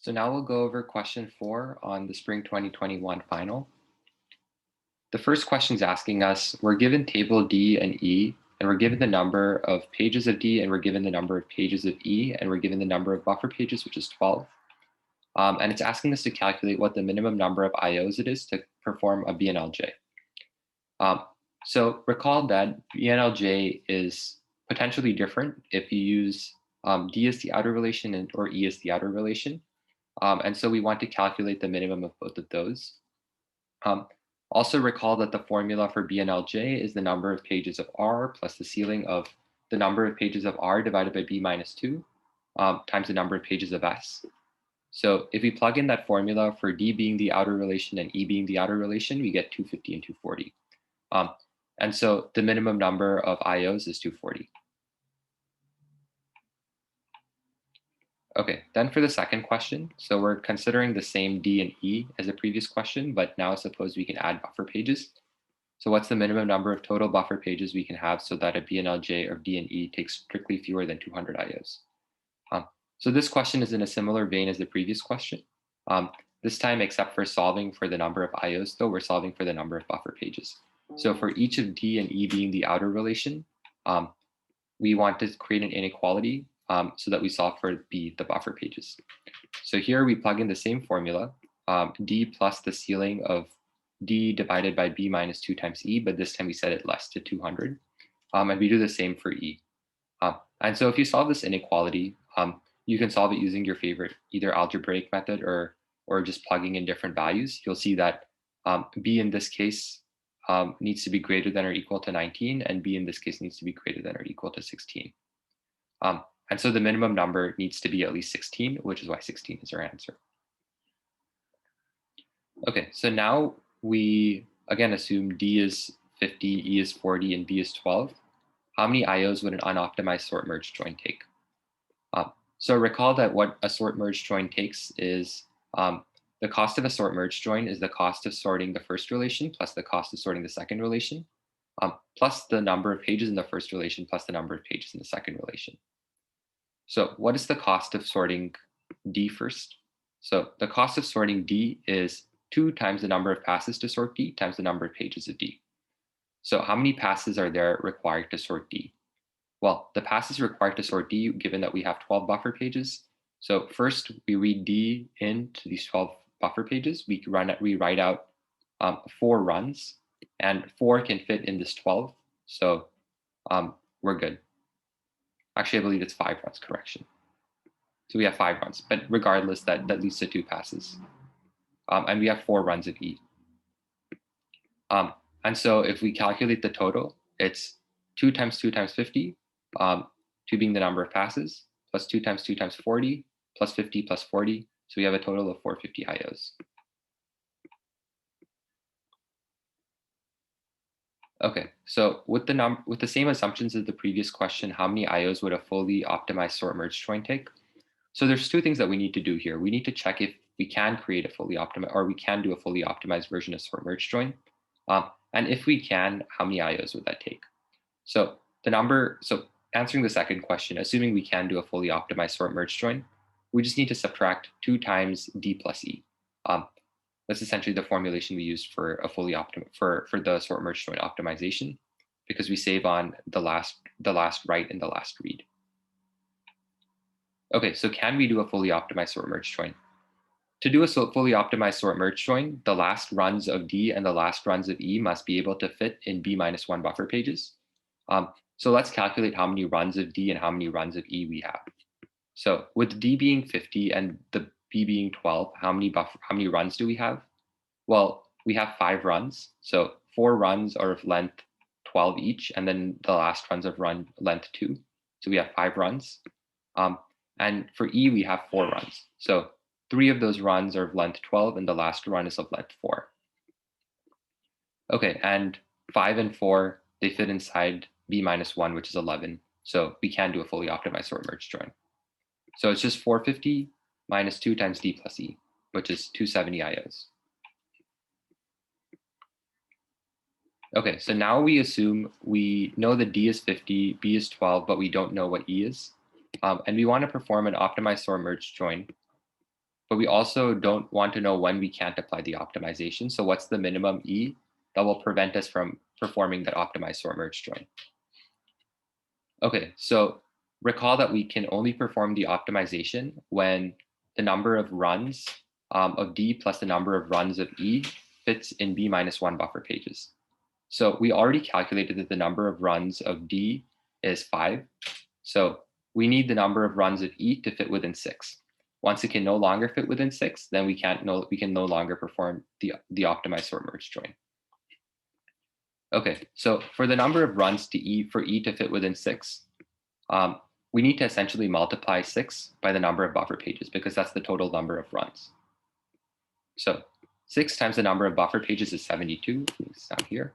So now we'll go over question 4 on the spring 2021 final. The first question is asking us, we're given table D and E, and we're given the number of pages of D, and we're given the number of pages of E, and we're given the number of buffer pages, which is 12. And it's asking us to calculate what the minimum number of IOs it is to perform a BNLJ. So recall that BNLJ is potentially different if you use D as the outer relation or E as the outer relation. And so we want to calculate the minimum of both of those. Um, Also recall that the formula for BNLJ is the number of pages of R plus the ceiling of the number of pages of R divided by B minus 2 times the number of pages of S. So if we plug in that formula for D being the outer relation and E being the outer relation, we get 250 and 240. Um, and so the minimum number of IOs is 240. Okay, then for the second question, so we're considering the same D and E as the previous question, but now suppose we can add buffer pages. So what's the minimum number of total buffer pages we can have so that a BNLJ of D and E takes strictly fewer than 200 IOs? So this question is in a similar vein as the previous question. This time, except for solving for the number of IOs, though, we're solving for the number of buffer pages. So for each of D and E being the outer relation, we want to create an inequality so that we solve for B, the buffer pages. So here we plug in the same formula, D plus the ceiling of D divided by B minus 2 times E, but this time we set it less to 200. And we do the same for E. And so if you solve this inequality, you can solve it using your favorite either algebraic method or just plugging in different values. You'll see that B in this case needs to be greater than or equal to 19, and B in this case needs to be greater than or equal to 16. And so the minimum number needs to be at least 16, which is why 16 is our answer. Okay, so now we again assume D is 50, E is 40, and B is 12. How many IOs would an unoptimized sort merge join take? So recall that what a sort merge join takes is the cost of a sort merge join is the cost of sorting the first relation plus the cost of sorting the second relation, plus the number of pages in the first relation plus the number of pages in the second relation. So what is the cost of sorting D first? So the cost of sorting D is 2 times the number of passes to sort D times the number of pages of D. So how many passes are there required to sort D? Well, the passes required to sort D, given that we have 12 buffer pages. So first, we read D into these 12 buffer pages. We write out 4 runs, and 4 can fit in this 12. So we're good. Actually, I believe it's 5 runs, correction. So we have 5 runs, but regardless, that leads to 2 passes. And we have 4 runs of E. And so if we calculate the total, it's 2 times 2 times 50, 2 being the number of passes, plus 2 times 2 times 40, plus 50 plus 40. So we have a total of 450 IOs. Okay, so with the same assumptions as the previous question, how many IOs would a fully optimized sort merge join take? So there's 2 things that we need to do here. We need to check if we can create a fully optimized, or we can do a fully optimized version of sort merge join. And if we can, how many IOs would that take? So answering the second question, assuming we can do a fully optimized sort merge join, we just need to subtract 2 times D plus E. That's essentially the formulation we used for a fully for the sort merge join optimization, because we save on the last write and the last read. Okay, so can we do a fully optimized sort merge join? To do a fully optimized sort merge join, the last runs of D and the last runs of E must be able to fit in B minus 1 buffer pages. So let's calculate how many runs of D and how many runs of E we have. So with D being 50 and the B being 12, how many runs do we have? Well, we have 5 runs. So 4 runs are of length 12 each, and then the last runs of run length 2. So we have 5 runs. And for E, we have 4 runs. So 3 of those runs are of length 12, and the last run is of length 4. Okay, and 5 and 4, they fit inside B minus 1, which is 11. So we can do a fully optimized sort merge join. So it's just 450 minus 2 times D plus E, which is 270 IOs. Okay, so now we assume we know that D is 50, B is 12, but we don't know what E is. And we want to perform an optimized sort merge join. but we also don't want to know when we can't apply the optimization. So what's the minimum E that will prevent us from performing that optimized sort merge join? Okay, so recall that we can only perform the optimization when the number of runs of D plus the number of runs of E fits in B minus 1 buffer pages. So we already calculated that the number of runs of D is 5. So we need the number of runs of E to fit within 6. Once it can no longer fit within 6, then we can no longer perform the optimized sort merge join. Okay, so for the number of runs for E to fit within 6, we need to essentially multiply 6 by the number of buffer pages because that's the total number of runs. So 6 times the number of buffer pages is 72, it's down here.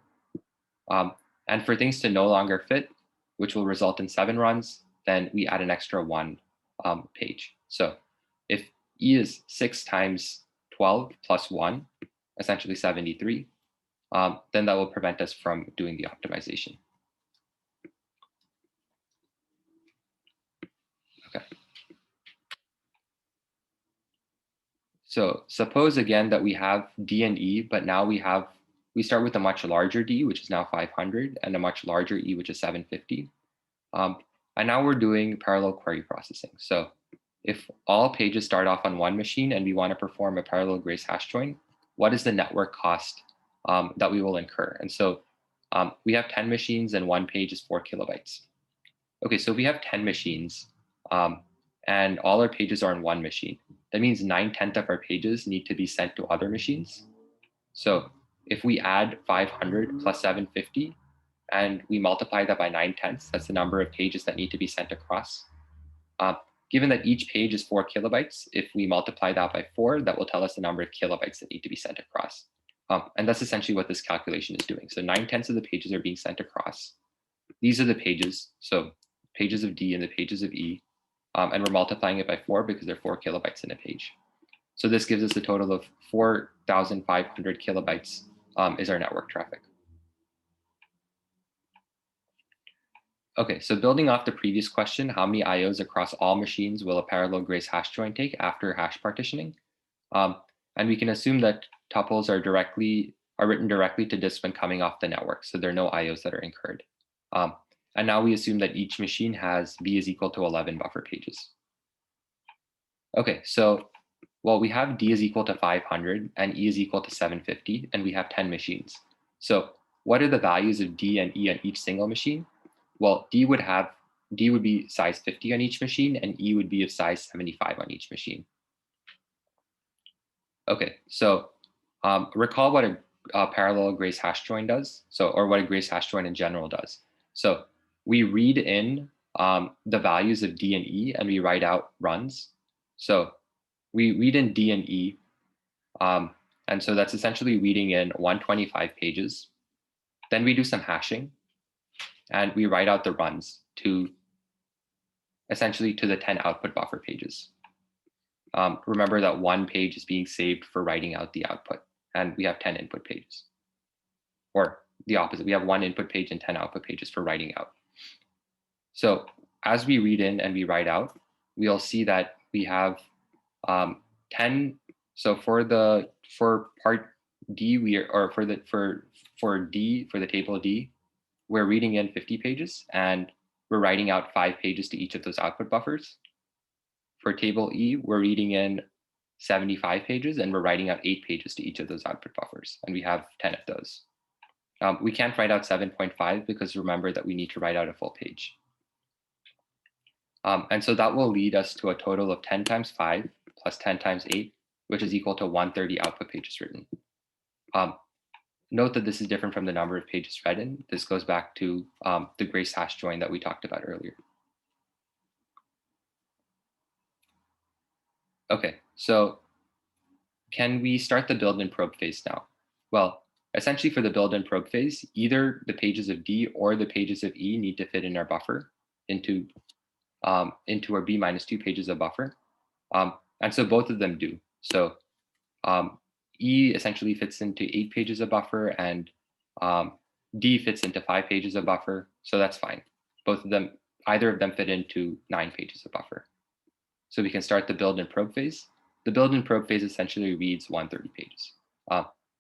And for things to no longer fit, which will result in 7 runs, then we add an extra 1 page. So if E is 6 times 12 plus 1, essentially 73, then that will prevent us from doing the optimization. Okay. So suppose again that we have D and E, but now we start with a much larger D, which is now 500, and a much larger E, which is 750. And now we're doing parallel query processing. So if all pages start off on one machine and we want to perform a parallel Grace hash join, what is the network cost that we will incur? And so we have 10 machines and one page is 4 kilobytes. Okay, so we have 10 machines and all our pages are on one machine. That means 9/10 of our pages need to be sent to other machines. So if we add 500 plus 750 and we multiply that by 9/10, that's the number of pages that need to be sent across. Given that each page is 4 kilobytes, if we multiply that by 4, that will tell us the number of kilobytes that need to be sent across. And that's essentially what this calculation is doing. So 9/10 of the pages are being sent across. These are the pages, so pages of D and the pages of E, and we're multiplying it by 4 because they're 4 kilobytes in a page. So this gives us a total of 4,500 kilobytes is our network traffic. Okay, so building off the previous question, how many IOs across all machines will a parallel Grace hash join take after hash partitioning? And we can assume that tuples are written directly to disk when coming off the network, so there are no IOs that are incurred. And now we assume that each machine has B is equal to 11 buffer pages. Okay, so well, we have D is equal to 500 and E is equal to 750, and we have 10 machines. So what are the values of D and E on each single machine? Well, D would be size 50 on each machine, and E would be of size 75 on each machine. Okay, so recall what a parallel Grace hash join does, or what a Grace hash join in general does. So we read in the values of D and E, and we write out runs. So we read in D and E, and so that's essentially reading in 125 pages. Then we do some hashing, and we write out the runs to essentially to the 10 output buffer pages. Remember that one page is being saved for writing out the output, and we have 10 input pages. Or the opposite, we have one input page and 10 output pages for writing out. So as we read in and we write out, we'll see that we have 10. So for part D, for the table D, we're reading in 50 pages and we're writing out 5 pages to each of those output buffers. For table E, we're reading in 75 pages and we're writing out 8 pages to each of those output buffers, and we have 10 of those. We can't write out 7.5 because remember that we need to write out a full page. And so that will lead us to a total of 10 times 5 plus 10 times 8, which is equal to 130 output pages written. Note that this is different from the number of pages read in. This goes back to the Grace hash join that we talked about earlier. Okay, so can we start the build and probe phase now? Well, essentially for the build and probe phase, either the pages of D or the pages of E need to fit in our buffer into our B minus 2 pages of buffer. And so both of them do. So E essentially fits into 8 pages of buffer and D fits into 5 pages of buffer. So that's fine. Either of them fit into 9 pages of buffer. So we can start the build and probe phase. the build and probe phase essentially reads 130 pages.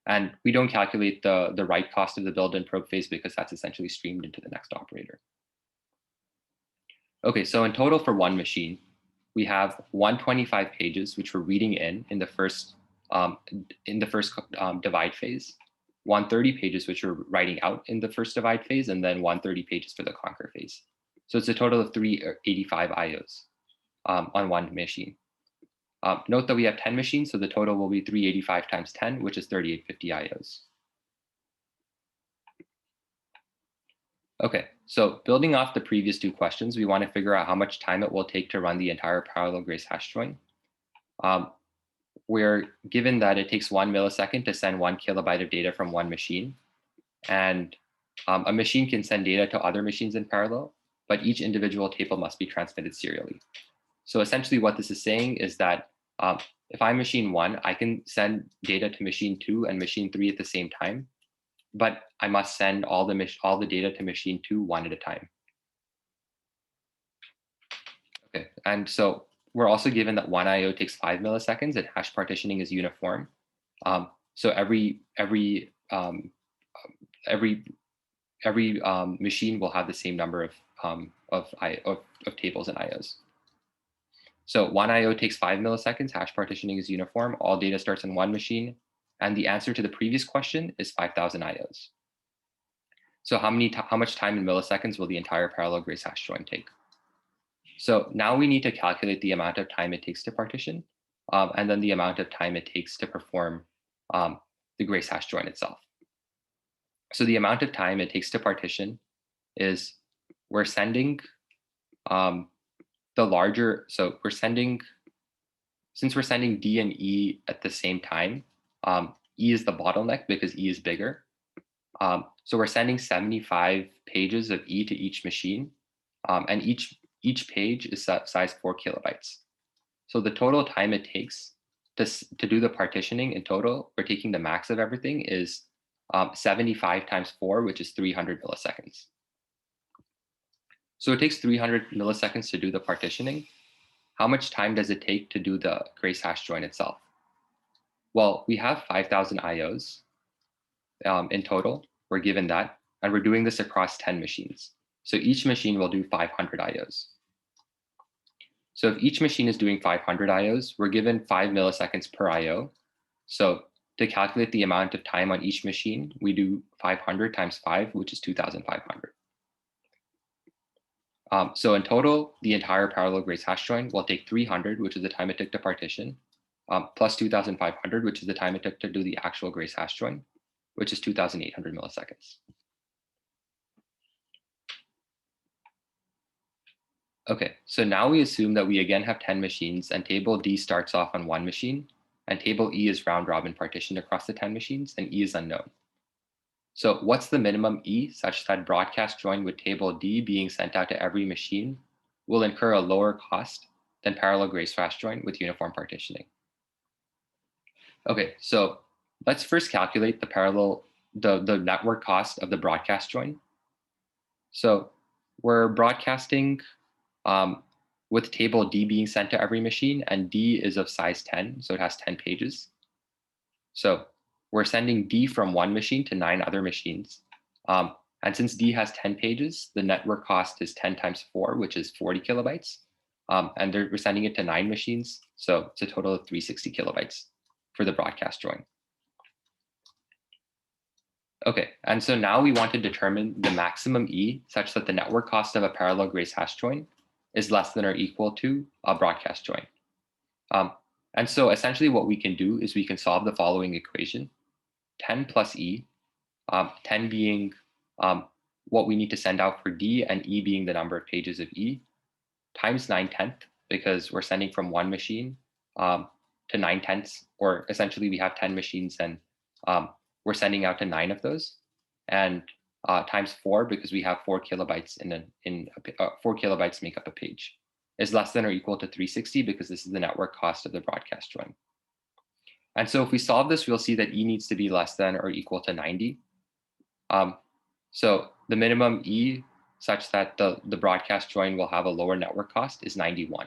And we don't calculate the write cost of the build and probe phase because that's essentially streamed into the next operator. Okay, so in total for one machine, we have 125 pages, which we're reading in the first divide phase, 130 pages, which we're writing out in the first divide phase, and then 130 pages for the conquer phase. So it's a total of 385 IOs on one machine. Note that we have 10 machines, so the total will be 385 times 10, which is 3850 IOs. Okay, so building off the previous two questions, we want to figure out how much time it will take to run the entire parallel grace hash join. We're given that it takes 1 millisecond to send 1 kilobyte of data from one machine. And a machine can send data to other machines in parallel, but each individual table must be transmitted serially. So essentially what this is saying is that if I'm machine 1, I can send data to machine 2 and machine 3 at the same time, but I must send all the data to machine 2 one at a time. Okay, and so we're also given that one IO takes 5 milliseconds and hash partitioning is uniform. So every machine will have the same number of tables and IOs. So one IO takes 5 milliseconds, hash partitioning is uniform, all data starts in one machine, and the answer to the previous question is 5,000 IOs. So how much time in milliseconds will the entire parallel grace hash join take? So now we need to calculate the amount of time it takes to partition, and then the amount of time it takes to perform the grace hash join itself. So the amount of time it takes to partition is we're sending since we're sending D and E at the same time, E is the bottleneck because E is bigger. So we're sending 75 pages of E to each machine, and each page is size 4 kilobytes. So the total time it takes to do the partitioning in total, we're taking the max of everything, is 75 times 4, which is 300 milliseconds. So it takes 300 milliseconds to do the partitioning. How much time does it take to do the grace hash join itself? Well, we have 5,000 IOs in total. We're given that, and we're doing this across 10 machines. So each machine will do 500 IOs. So if each machine is doing 500 IOs, we're given 5 milliseconds per IO. So to calculate the amount of time on each machine, we do 500 times 5, which is 2,500. So in total, the entire parallel grace hash join will take 300, which is the time it took to partition, plus 2,500, which is the time it took to do the actual grace hash join, which is 2,800 milliseconds. Okay, so now we assume that we again have 10 machines and table D starts off on one machine and table E is round robin partitioned across the 10 machines and E is unknown. So what's the minimum E such that broadcast join with table D being sent out to every machine will incur a lower cost than parallel grace hash join with uniform partitioning? Okay, so let's first calculate the network cost of the broadcast join. So we're broadcasting with table D being sent to every machine, and D is of size 10, so it has 10 pages. So we're sending D from one machine to 9 other machines. And since D has 10 pages, the network cost is 10 times 4, which is 40 kilobytes. And we're sending it to 9 machines, so it's a total of 360 kilobytes for the broadcast join. Okay, and so now we want to determine the maximum E such that the network cost of a parallel grace hash join is less than or equal to a broadcast join. And so essentially what we can do is we can solve the following equation: 10 plus E, 10 being what we need to send out for D and E being the number of pages of E, times 9/10, because we're sending from one machine to 9/10, or essentially we have 10 machines and we're sending out to 9 of those, and times 4, because we have 4 kilobytes 4 kilobytes make up a page, is less than or equal to 360 because this is the network cost of the broadcast join. And so if we solve this, we'll see that E needs to be less than or equal to 90. So the minimum E such that the broadcast join will have a lower network cost is 91.